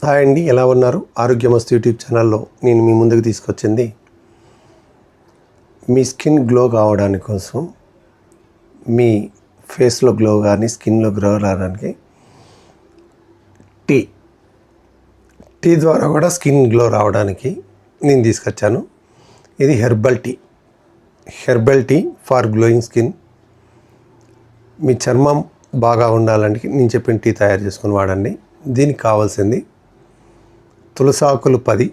Hi అండి, ఎలా ఉన్నారు? ఆరోగ్యమస్తు యూట్యూబ్ ఛానల్లో నేను మీ ముందుకు తీసుకొచ్చింది మీ స్కిన్ గ్లో కావడానికి కోసం, మీ ఫేస్లో గ్లో కానీ స్కిన్లో గ్లో రావడానికి టీ టీ ద్వారా కూడా స్కిన్ గ్లో రావడానికి నేను తీసుకొచ్చాను. ఇది herbal tea for glowing skin. మీ చర్మం బాగా ఉండాలంటే నేను చెప్పిన టీ తయారు చేసుకొని వాడండి. దీనికి కావాల్సింది తులసాకులు 10,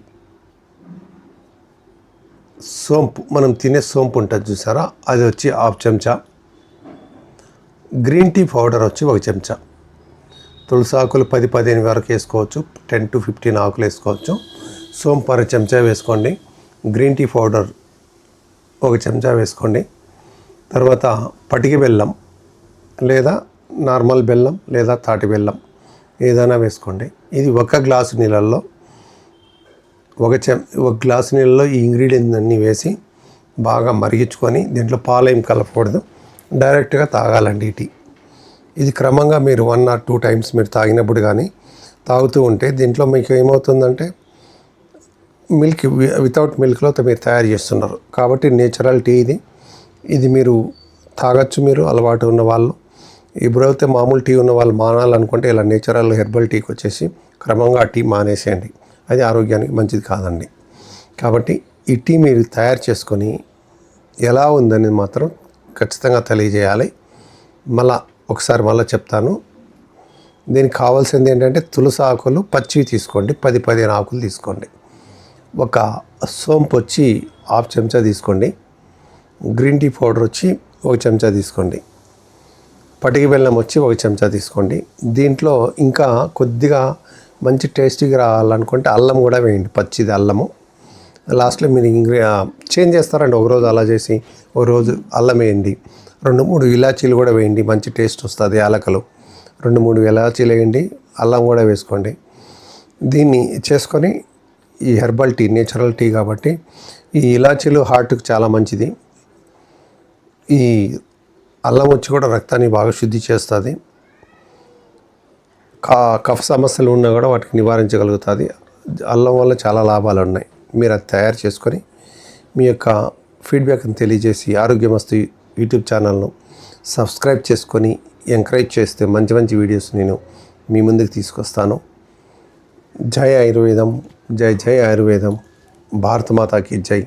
సోంపు, మనం తినే సోంపు ఉంటుంది చూసారా, అది వచ్చి 1/2 చెంచా, గ్రీన్ టీ పౌడర్ వచ్చి 1 చెంచా. తులసాకులు 10-15 వరకు వేసుకోవచ్చు, 10 to 15 ఆకులు వేసుకోవచ్చు. సోంపు 1 చెంచా వేసుకోండి. గ్రీన్ టీ పౌడర్ 1 చెంచా వేసుకోండి. తర్వాత పటికి బెల్లం లేదా నార్మల్ బెల్లం లేదా తాటి బెల్లం ఏదైనా వేసుకోండి. ఇది 1 గ్లాసు నీళ్ళల్లో 1 గ్లాసు నీళ్ళలో ఈ ఇంగ్రీడియంట్స్ అన్నీ వేసి బాగా మరిగించుకొని, దీంట్లో పాలేం కలపకూడదు, డైరెక్ట్గా తాగాలండి ఈ టీ. ఇది క్రమంగా మీరు 1 or 2 times మీరు తాగినప్పుడు కానీ తాగుతూ ఉంటే దీంట్లో మీకు ఏమవుతుందంటే మిల్క్, వితౌట్ మిల్క్లో మీరు తయారు చేస్తున్నారు కాబట్టి నేచురల్ టీ ఇది మీరు తాగొచ్చు. మీరు అలవాటు ఉన్న వాళ్ళు, ఎప్పుడైతే మామూలు టీ ఉన్న వాళ్ళు మానాలనుకుంటే ఇలా నేచురల్ హెర్బల్ టీకి వచ్చేసి క్రమంగా ఆ టీ మానేసేయండి. అది ఆరోగ్యానికి మంచిది కాదండి. కాబట్టి ఈ టీ మీరు తయారు చేసుకొని ఎలా ఉందని మాత్రం ఖచ్చితంగా తెలియజేయాలి. ఒకసారి చెప్తాను. దీనికి కావాల్సింది ఏంటంటే తులసి ఆకులు పచ్చివి తీసుకోండి, 10-15 ఆకులు తీసుకోండి. 1 సోంపు వచ్చి 1/2 చెంచా తీసుకోండి. గ్రీన్ టీ పౌడర్ వచ్చి 1 చెంచా తీసుకోండి. పటికి బెల్లం వచ్చి 1 చెంచా తీసుకోండి. దీంట్లో ఇంకా కొద్దిగా మంచి టేస్టీగా రావాలనుకుంటే అల్లం కూడా వేయండి, పచ్చిది అల్లము. లాస్ట్లో మీరు చేంజ్ చేస్తారండి, ఒకరోజు అలా చేసి ఒకరోజు అల్లం వేయండి. 2-3 ఇలాచీలు కూడా వేయండి, మంచి టేస్ట్ వస్తుంది. యాలకలు 2-3 ఇలాచీలు వేయండి, అల్లం కూడా వేసుకోండి. దీన్ని చేసుకొని ఈ హెర్బల్ టీ నేచురల్ టీ కాబట్టి ఈ ఇలాచీలు హార్ట్కి చాలా మంచిది. ఈ అల్లం వచ్చి కూడా రక్తాన్ని బాగా శుద్ధి చేస్తుంది. కఫ సమస్యలు ఉన్నా కూడా వాటికి నివారించగలుగుతుంది. అల్లం వల్ల చాలా లాభాలు ఉన్నాయి. మీరు అది తయారు చేసుకొని మీ యొక్క ఫీడ్బ్యాక్ని తెలియజేసి ఆరోగ్యమస్తు యూట్యూబ్ ఛానల్ను సబ్స్క్రైబ్ చేసుకొని ఎంకరేజ్ చేస్తే మంచి మంచి వీడియోస్ నేను మీ ముందుకు తీసుకొస్తాను. జై ఆయుర్వేదం, జై జై ఆయుర్వేదం. భారత మాతాకి జై.